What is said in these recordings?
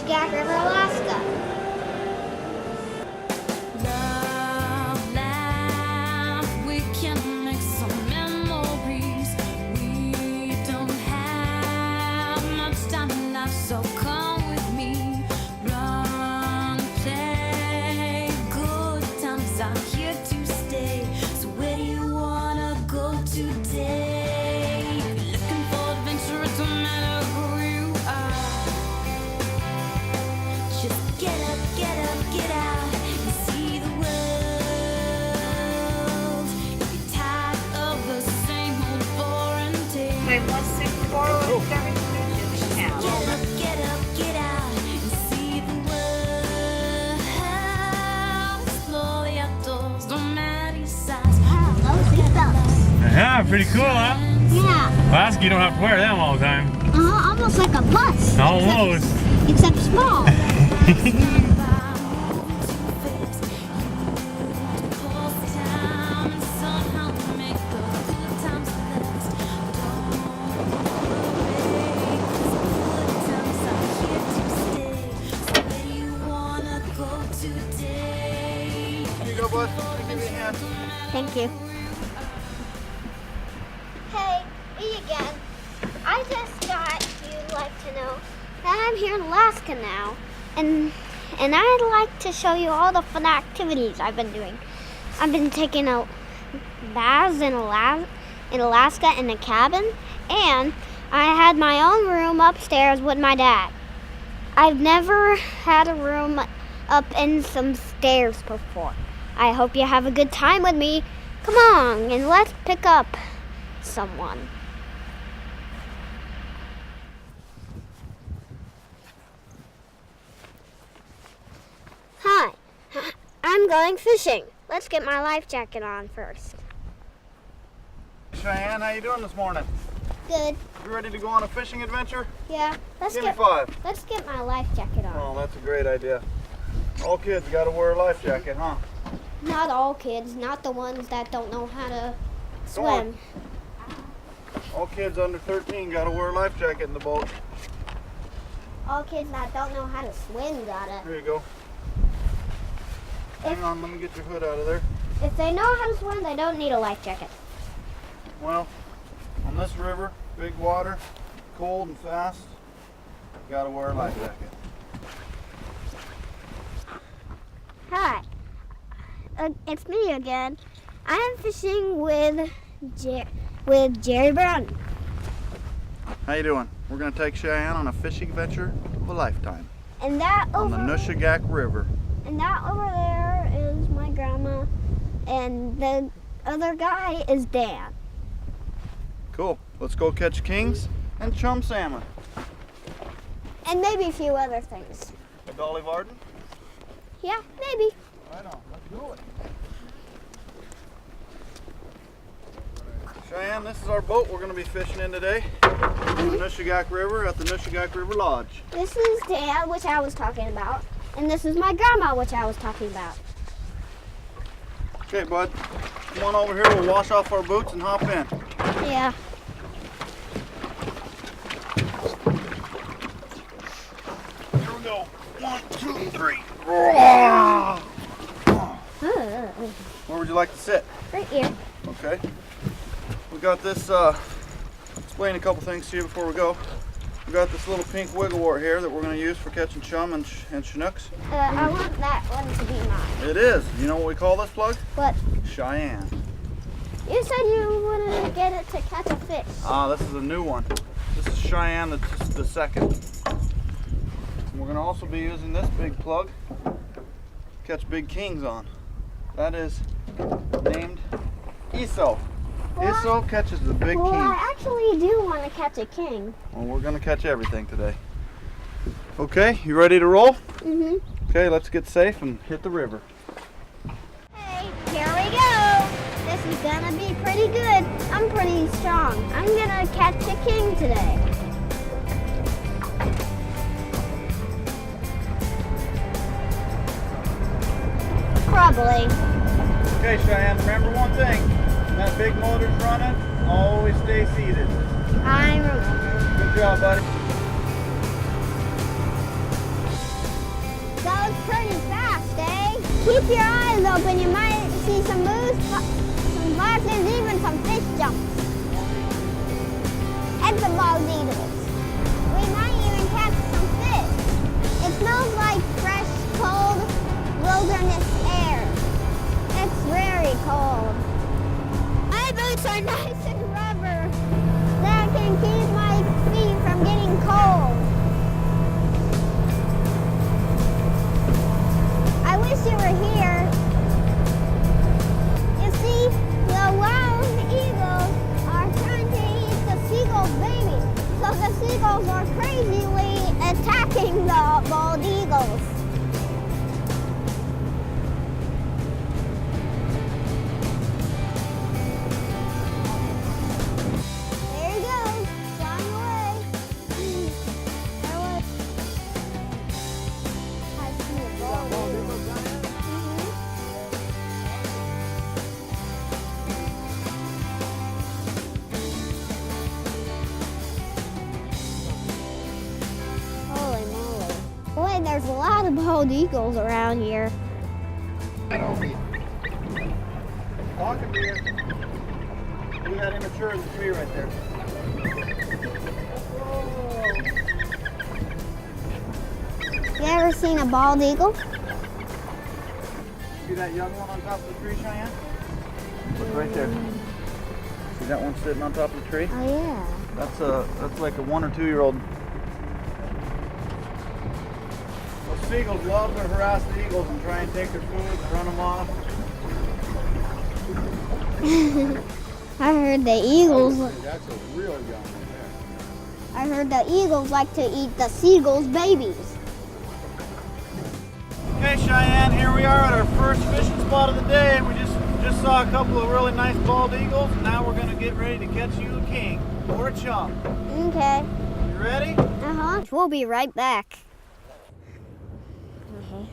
Nushagak River, Alaska. Yeah, pretty cool, huh? Yeah. Alaska, you don't have to wear them all the time. Almost like a bus. Almost. Except small. Here you go, bud. Let me give you a hand. Thank you. Hey, me again. I just thought you'd like to know that I'm here in Alaska now, and I'd like to show you all the fun activities I've been doing. I've been taking a baths in Alaska in a cabin, and I had my own room upstairs with my dad. I've never had a room up in some stairs before. I hope you have a good time with me. Come on, and let's pick up someone. Hi, I'm going fishing. Let's get my life jacket on first. Cheyenne, how you doing this morning? Good. You ready to go on a fishing adventure? Yeah. Let's Give me 5. Let's get my life jacket on. Oh, that's a great idea. All kids got to wear a life jacket, huh? Not all kids, not the ones that don't know how to swim. All kids under 13 got to wear a life jacket in the boat. All kids that don't know how to swim got it. Here you go. Hang on, let me get your hood out of there. If they know how to swim, they don't need a life jacket. Well, on this river, big water, cold and fast, you got to wear a life jacket. Hi, it's me again. I am fishing with Jerry Brown. How you doing? We're going to take Cheyenne on a fishing adventure of a lifetime. And that on the Nushagak River. And that over there is my grandma, and the other guy is Dan. Cool. Let's go catch kings and chum salmon. And maybe a few other things. A Dolly Varden? Yeah, maybe. Right on. Let's do it. Cheyenne, this is our boat we're going to be fishing in today. On the Nushagak River at the Nushagak River Lodge. This is Dan, which I was talking about. And this is my grandma, which I was talking about. Okay, bud. Come on over here. We'll wash off our boots and hop in. Yeah. Here we go. 1, 2, 3. Where would you like to sit? Right here. Okay. We got this, explain a couple things to you before we go. We got this little pink wiggle wart here that we're going to use for catching chum and Chinooks. I want that one to be mine. It is. You know what we call this plug? What? Cheyenne. You said you wanted to get it to catch a fish. This is a new one. This is Cheyenne, that's the second. And we're going to also be using this big plug to catch big kings on. That is named ESO. ESO catches the big kings. I actually do want to catch a king. Well, we're going to catch everything today. Okay, you ready to roll? Mm-hmm. Okay, let's get safe and hit the river. Hey, here we go. This is gonna be pretty good. I'm pretty strong. I'm gonna catch a king today. Probably. Okay, Cheyenne, remember one thing. When that big motor's running, always stay seated. I remember. Good job, buddy. Keep your eyes open. You might see some moose, some foxes, even some fish jumps. And some bald eagles. We might even catch some fish. It smells like fresh, cold wilderness air. It's very cold. My boots are nice and rubber. That can keep my feet from getting cold. I wish you were here. You see, the wild eagles are trying to eat the seagull's baby. So the seagulls are crazily attacking the bald eagles. There he goes, flying away. I see a bald eagle. Holy moly. Boy, there's a lot of bald eagles around here. Walking deer. We got immature in the tree right there. You ever seen a bald eagle? See that young one on top of the tree, Cheyenne? Look right there. See that one sitting on top of the tree? Oh yeah. That's like a 1 or 2 year old. Those seagulls love to harass the eagles and try and take their food and run them off. I heard the eagles. That's a real young one there. I heard the eagles like to eat the seagulls' babies. Okay, Cheyenne, here we are at our first fishing spot of the day. We just saw a couple of really nice bald eagles, and now we're gonna get ready to catch you a king or a chump. Okay. You ready? Uh-huh. We'll be right back. Okay.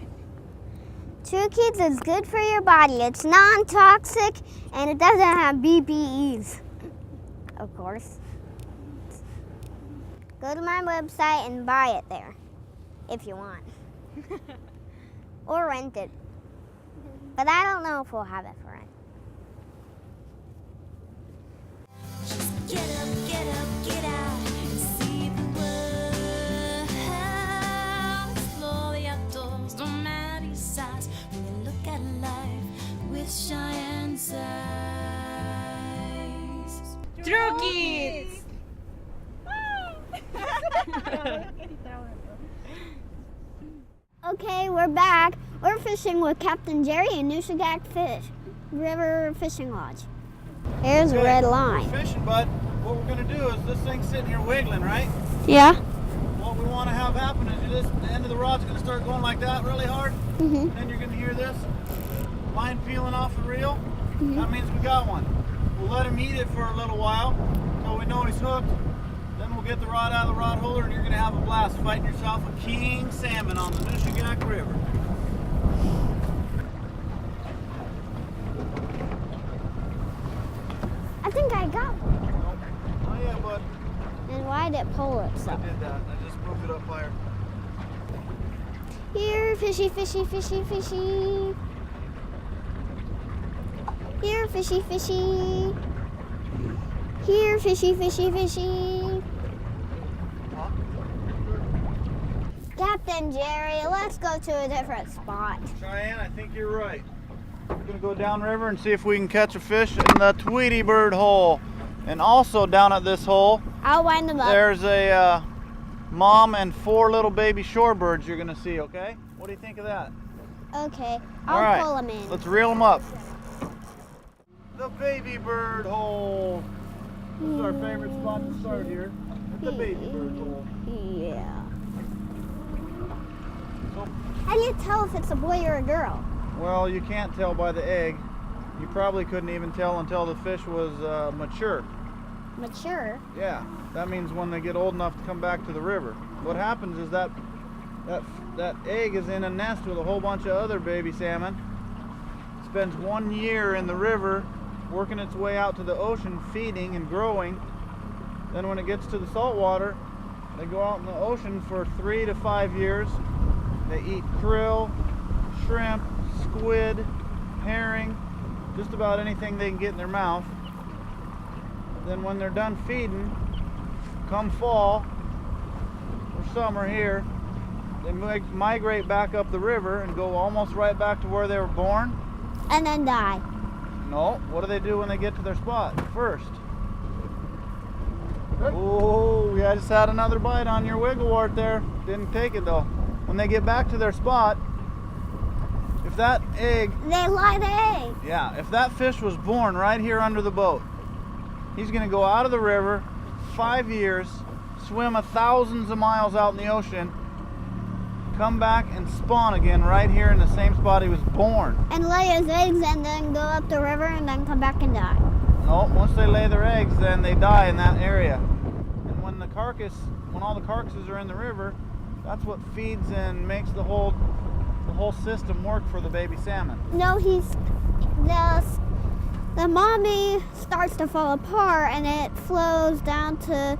True Kids is good for your body. It's non-toxic and it doesn't have BPEs. Of course. Go to my website and buy it there if you want. Or rent it. But I don't know if we'll have it for rent. Just get out and see the world. Explore the outdoors, no matter your size. When you look at life with Cheyenne's eyes. True Kids! Okay, we're back. We're fishing with Captain Jerry and Nushagak River Fishing Lodge. Here's a red line. We're fishing, bud. What we're gonna do is this thing's sitting here wiggling, right? Yeah. What we want to have happen is the end of the rod's gonna start going like that really hard. Mhm. Then you're gonna hear this line peeling off the reel. That means we got one. We'll let him eat it for a little while until we know he's hooked. Then we'll get the rod out of the rod holder and you're gonna have a blast fighting yourself a king salmon on the Nushagak River. I think I got one. Oh yeah, bud. And why did it pull I itself? did that. I just moved it up higher. Here, fishy, fishy, fishy, fishy. Here, fishy, fishy. Here, fishy, fishy, fishy. Captain Jerry, let's go to a different spot. Cheyenne, I think you're right. We're gonna go downriver and see if we can catch a fish in the Tweety Bird hole. And also down at this hole, I'll wind them up. there's a mom and 4 little baby shorebirds you're gonna see, okay? What do you think of that? Okay, All I'll right, pull them in. let's reel them up. The baby bird hole. This is our favorite spot to start here. At the baby bird hole. Yeah. So, How do you tell if it's a boy or a girl? well, you can't tell by the egg. You probably couldn't even tell until the fish was mature. Mature. Yeah, that means when they get old enough to come back to the river. What happens is that egg is in a nest with a whole bunch of other baby salmon. Spends 1 year in the river, working its way out to the ocean, feeding and growing. Then when it gets to the salt water, they go out in the ocean for 3 to 5 years. They eat krill, shrimp, squid, herring, just about anything they can get in their mouth. Then when they're done feeding, come fall or summer here, they migrate back up the river and go almost right back to where they were born. And then die. No, what do they do when they get to their spot first? Oh, yeah, I just had another bite on your wiggle wart there. Didn't take it though. When they get back to their spot, if that egg... They lay the egg. Yeah, if that fish was born right here under the boat, he's gonna go out of the river 5 years, swim thousands of miles out in the ocean, come back and spawn again right here in the same spot he was born. And lay his eggs and then go up the river and then come back and die. No, once they lay their eggs, then they die in that area. And when all the carcasses are in the river, that's what feeds and makes the whole system work for the baby salmon. No, the mommy starts to fall apart and it flows down to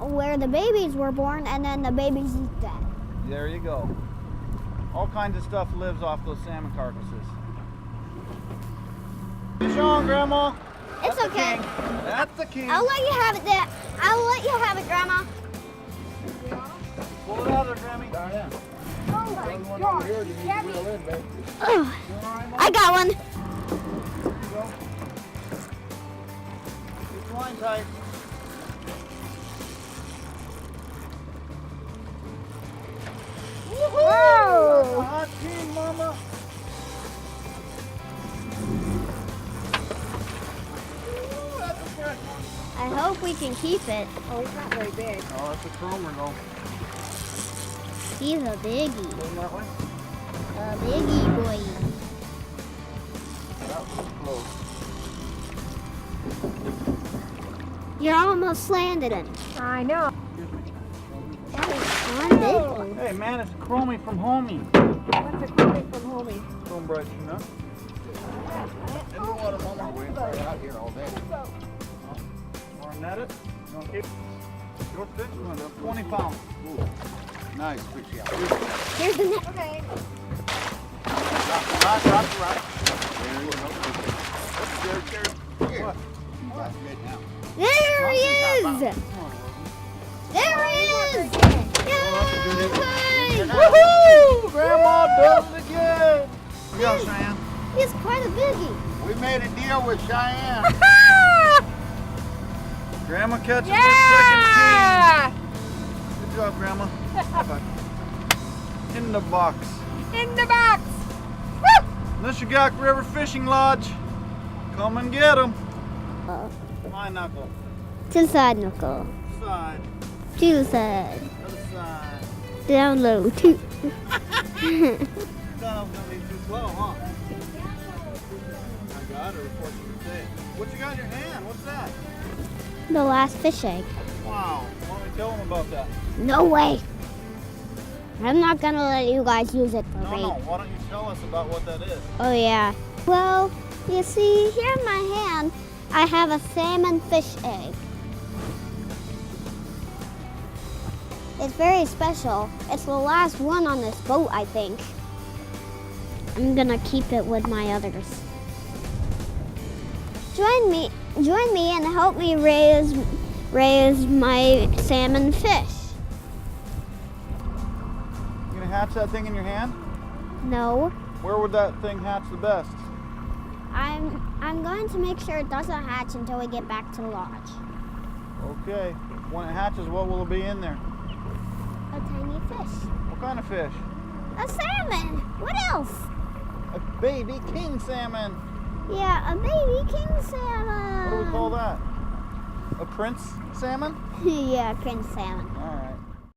where the babies were born, and then the babies eat that. There you go. All kinds of stuff lives off those salmon carcasses. Fish on, Grandma. It's That's okay. The king. That's the king. I'll let you have it, Dad. I'll let you have it, Grandma. Pull it out there, Grammy. Oh my God. Oh, I got one. There you go. Keep the line tight. Whoa. That's a hot king, Mama. Ooh, that's a fresh one. I hope we can keep it. Oh, it's not very big. Oh, that's a chromer though. He's a biggie. Going that way? A biggie boy. That was close. You're almost landed in. I know. That is one big one. Hey man, it's Chromie from Homie. What's a coming from homie? Chrome bright, you know? In the water, Mama. We're waiting out here all day. Want to net it? You want to keep your fish? 20 pounds. Ooh. Nice fish, yeah. Here's the net. Okay. Drop. There you go. There he is! There he is! Yay! Woohoo! Grandma does it again! Yeah, Cheyenne. He's quite a biggie. We made a deal with Cheyenne. Grandma catches Yeah! her second king. Good job, Grandma. In the box. In the box. Nushagak River Fishing Lodge. Come and get them. My knuckle. To the side, knuckle. Side. To the side. Other side. Down low, too. Thought I was gonna be too slow, huh? I got her before she could say it. What you got in your hand? What's that? The last fish egg. Wow. Why don't we tell them about that? No way. I'm not gonna let you guys use it for No, bait. no. Why don't you tell us about what that is? Oh yeah. Well, you see, here in my hand, I have a salmon fish egg. It's very special. It's the last one on this boat, I think. I'm gonna keep it with my others. Join me and help me raise my salmon fish. You gonna hatch that thing in your hand? No, Where would that thing hatch the best? I'm going to make sure it doesn't hatch until we get back to the lodge. Okay. When it hatches, what will be in there? A tiny fish. What kind of fish? A salmon. What else? A baby king salmon. Yeah, a baby king salmon. What do we call that? A prince salmon? Yeah, prince salmon. All right.